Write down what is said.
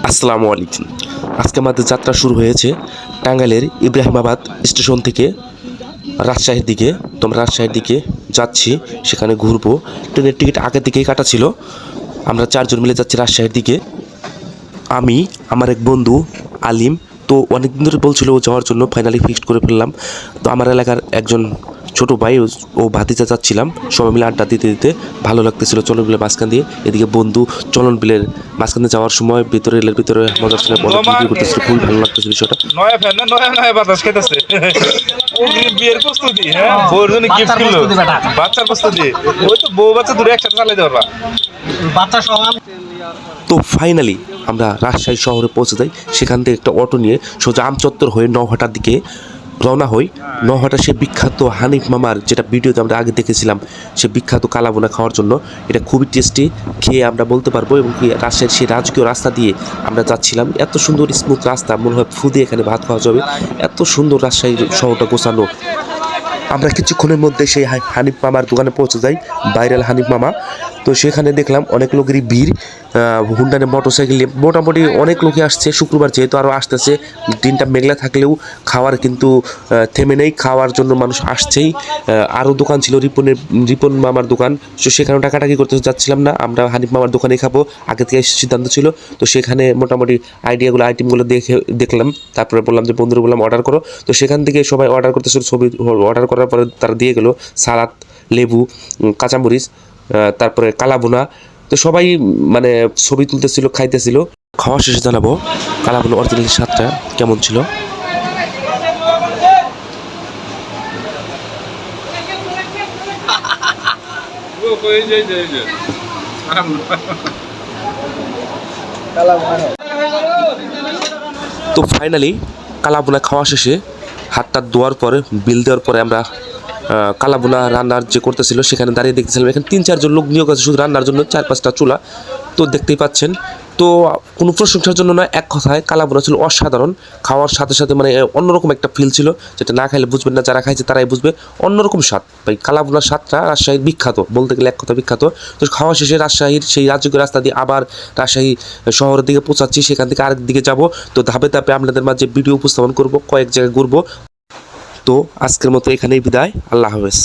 আসসালামু আলাইকুম। আজকে আমাদের যাত্রা শুরু হয়েছে টাঙ্গাইলের ইব্রাহিমাবাদ স্টেশন থেকে রাজশাহীর দিকে। তো আমরা রাজশাহীর দিকে যাচ্ছি, সেখানে ঘুরবো। ট্রেনের টিকিট আগের দিকেই কাটা ছিল। আমরা চারজন মিলে যাচ্ছি রাজশাহীর দিকে। আমি, আমার এক বন্ধু আলিম। তো অনেকদিন ধরে বলছিল ও যাওয়ার জন্য, ফাইনালি ফিক্সড করে ফেললাম। তো আমার এলাকার একজন ছোট ভাই ও ভাতিজা যাচ্ছিলাম, সবাই মিলে আড্ডা দিতে দিতে ভালো লাগতেছিল চলন বিলের মাঝখান দিয়ে। এদিকে বন্ধু চলন বিলের মাঝখান দিয়ে যাওয়ার সময় ভিতরে রেলের ভিতরে মজার সঙ্গে ভিডিও করতেছিল, খুবই ভালো লাগতেছিল বিষয়টা। নয়া ফ্যান না নয়া বাতাস খেতেছে। বিয়ের প্রস্তুতি, হ্যাঁ বউর জন্য গিফট কিনলো, বাচ্চার প্রস্তুতি। ওই তো বউ বাচ্চা দূরে একসাথে চালাইতে পারবা, বাচ্চা সমান। তো ফাইনালি আমরা রাজশাহী শহরে পৌঁছে যাই। সেখান থেকে একটা অটো নিয়ে সোজা আমচত্বর হয়ে নওহাটার দিকে রওনা হই। নওহাটা সে বিখ্যাত হানিফ মামার, যেটা ভিডিওতে আমরা আগে দেখেছিলাম, সে বিখ্যাত কালাবোনা খাওয়ার জন্য। এটা খুবই টেস্টি, খেয়ে আমরা বলতে পারবো। এবং কি রাজশাহীর সেই রাজকীয় রাস্তা দিয়ে আমরা যাচ্ছিলাম, এত সুন্দর স্মুথ রাস্তা, মনে হয় ফু দিয়ে এখানে ভাত খাওয়া যাবে, এত সুন্দর রাজশাহী শহরটা গোছানো। আমরা কিছুক্ষণের মধ্যে সেই হানিফ মামার দোকানে পৌঁছে যাই, ভাইরাল হানিফ মামা। তো সেখানে দেখলাম অনেক লোকেরই ভিড়, হুন্ডানে মোটরসাইকেল নিয়ে মোটামুটি অনেক লোকই আসছে। শুক্রবার যেহেতু আরও আসতেছে, দিনটা মেঘলা থাকলেও খাওয়ার কিন্তু থেমে নেই, খাওয়ার জন্য মানুষ আসছেই। আরও দোকান ছিল, রিপন মামার দোকান। তো সেখানেও টাকাটাকি করতে যাচ্ছিলাম না, আমরা হানিফ মামার দোকানেই খাবো, আগে থেকে সিদ্ধান্ত ছিল। তো সেখানে মোটামুটি আইটেমগুলো দেখলাম। তারপরে বললাম যে বন্ধুরা বললাম অর্ডার করো। তো সেখান থেকে সবাই অর্ডার করতেছিল। ছবি অর্ডার করার পরে তারা দিয়ে গেলো সালাদ, লেবু, কাঁচামরিচ, তারপরে কালাবোনা। তো সবাই মানে ছবি তুলতেছিল, খাইতেছিল। খাওয়া শেষে জানাবো কালাবোনা অরিজিনাল স্বাদটা কেমন ছিল। তো ফাইনালি কালাবোনা খাওয়া শেষে হাতটা ধোয়ার পরে, বিল দেওয়ার পরে আমরা কালাবোনা রান্নার যে করতেছিল সেখানে দাঁড়িয়ে দেখতেছিলাম। এখানে 3-4 জন লোক নিয়োগ আছে শুধু রান্নার জন্য, 4-5টা চুলা। তো দেখতেই পাচ্ছেন। তো কোনো প্রশংসার জন্য না, এক কথায় কালাবোনা ছিল অসাধারণ। খাওয়ার সাথে সাথে মানে অন্যরকম একটা ফিল ছিল, যেটা না খাইলে বুঝবেন না, যারা খাইছে তারাই বুঝবে। অন্যরকম স্বাদ ভাই, কালাবোনার স্বাদটা রাজশাহীর বিখ্যাত, বলতে গেলে এক কথা বিখ্যাত। তো খাওয়া শেষে রাজশাহীর সেই রাজকীয় রাস্তা দিয়ে আবার রাজশাহী শহরের দিকে পৌঁছাচ্ছি, সেখান থেকে আরেক দিকে যাব। তো ধাপে ধাপে আপনাদের মাঝে ভিডিও উপস্থাপন করব, কয়েক জায়গায় ঘুরবো। তো আজকের মতো এখানেই বিদায়, আল্লাহ হাফেজ।